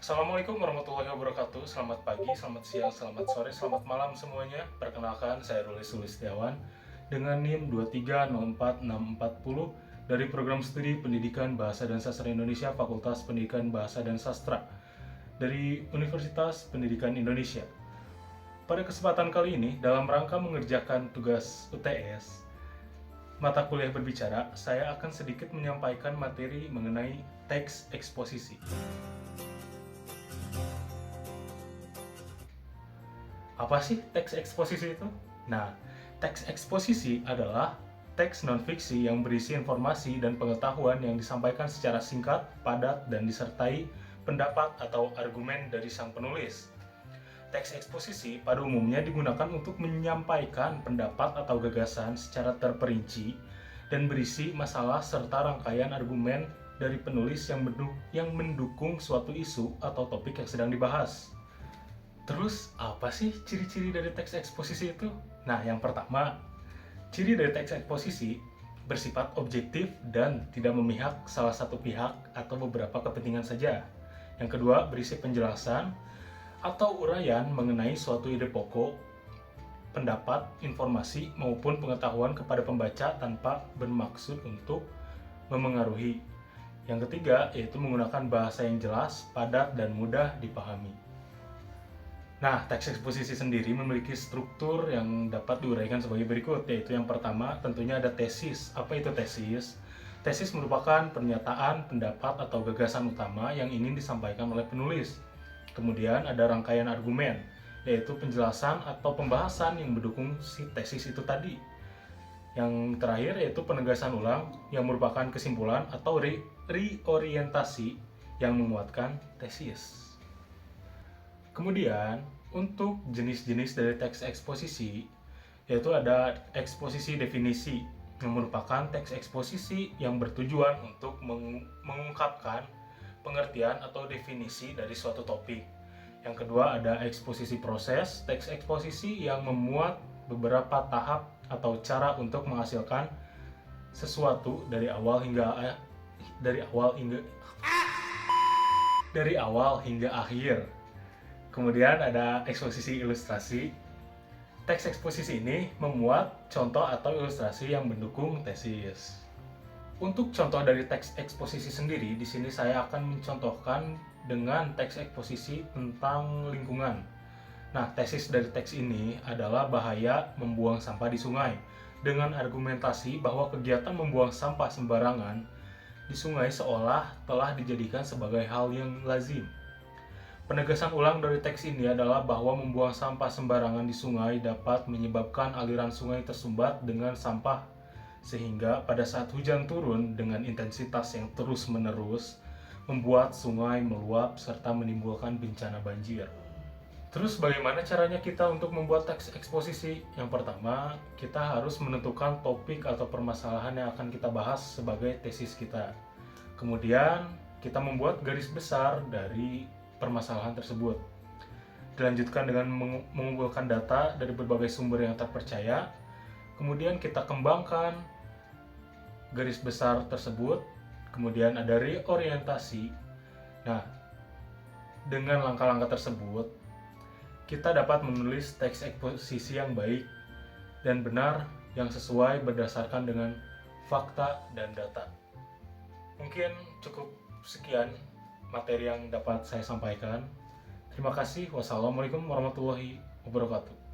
Assalamualaikum warahmatullahi wabarakatuh. Selamat pagi, selamat siang, selamat sore, selamat malam semuanya. Perkenalkan, saya Ruli Sulistiawan dengan NIM 2304640 dari Program Studi Pendidikan Bahasa dan Sastra Indonesia Fakultas Pendidikan Bahasa dan Sastra dari Universitas Pendidikan Indonesia. Pada kesempatan kali ini, dalam rangka mengerjakan tugas UTS, mata kuliah berbicara, saya akan sedikit menyampaikan materi mengenai teks eksposisi. Apa sih teks eksposisi itu? Nah, teks eksposisi adalah teks non-fiksi yang berisi informasi dan pengetahuan yang disampaikan secara singkat, padat, dan disertai pendapat atau argumen dari sang penulis. Teks eksposisi pada umumnya digunakan untuk menyampaikan pendapat atau gagasan secara terperinci dan berisi masalah serta rangkaian argumen dari penulis yang mendukung suatu isu atau topik yang sedang dibahas. Terus, apa sih ciri-ciri dari teks eksposisi itu? Nah, yang pertama, ciri dari teks eksposisi bersifat objektif dan tidak memihak salah satu pihak atau beberapa kepentingan saja. Yang kedua, berisi penjelasan atau uraian mengenai suatu ide pokok, pendapat, informasi, maupun pengetahuan kepada pembaca tanpa bermaksud untuk memengaruhi. Yang ketiga, yaitu menggunakan bahasa yang jelas, padat, dan mudah dipahami. Nah, teks eksposisi sendiri memiliki struktur yang dapat diuraikan sebagai berikut, yaitu yang pertama tentunya ada tesis. Apa itu tesis? Tesis merupakan pernyataan, pendapat, atau gagasan utama yang ingin disampaikan oleh penulis. Kemudian ada rangkaian argumen, yaitu penjelasan atau pembahasan yang mendukung si tesis itu tadi. Yang terakhir yaitu penegasan ulang yang merupakan kesimpulan atau reorientasi yang menguatkan tesis. Kemudian, untuk jenis-jenis dari teks eksposisi, yaitu ada eksposisi definisi, yang merupakan teks eksposisi yang bertujuan untuk mengungkapkan pengertian atau definisi dari suatu topik. Yang kedua ada eksposisi proses, teks eksposisi yang memuat beberapa tahap atau cara untuk menghasilkan sesuatu dari awal hingga akhir. Kemudian ada eksposisi ilustrasi. Teks eksposisi ini memuat contoh atau ilustrasi yang mendukung tesis. Untuk contoh dari teks eksposisi sendiri, di sini saya akan mencontohkan dengan teks eksposisi tentang lingkungan. Nah, tesis dari teks ini adalah bahaya membuang sampah di sungai, dengan argumentasi bahwa kegiatan membuang sampah sembarangan di sungai seolah telah dijadikan sebagai hal yang lazim. Penegasan ulang dari teks ini adalah bahwa membuang sampah sembarangan di sungai dapat menyebabkan aliran sungai tersumbat dengan sampah, sehingga pada saat hujan turun dengan intensitas yang terus-menerus, membuat sungai meluap serta menimbulkan bencana banjir. Terus bagaimana caranya kita untuk membuat teks eksposisi? Yang pertama, kita harus menentukan topik atau permasalahan yang akan kita bahas sebagai tesis kita. Kemudian, kita membuat garis besar dari permasalahan tersebut. Dilanjutkan dengan mengumpulkan data dari berbagai sumber yang terpercaya. Kemudian kita kembangkan garis besar tersebut. Kemudian ada reorientasi. Nah, dengan langkah-langkah tersebut, kita dapat menulis teks eksposisi yang baik dan benar yang sesuai berdasarkan dengan fakta dan data. Mungkin cukup sekian materi yang dapat saya sampaikan. Terima kasih. Wassalamualaikum warahmatullahi wabarakatuh.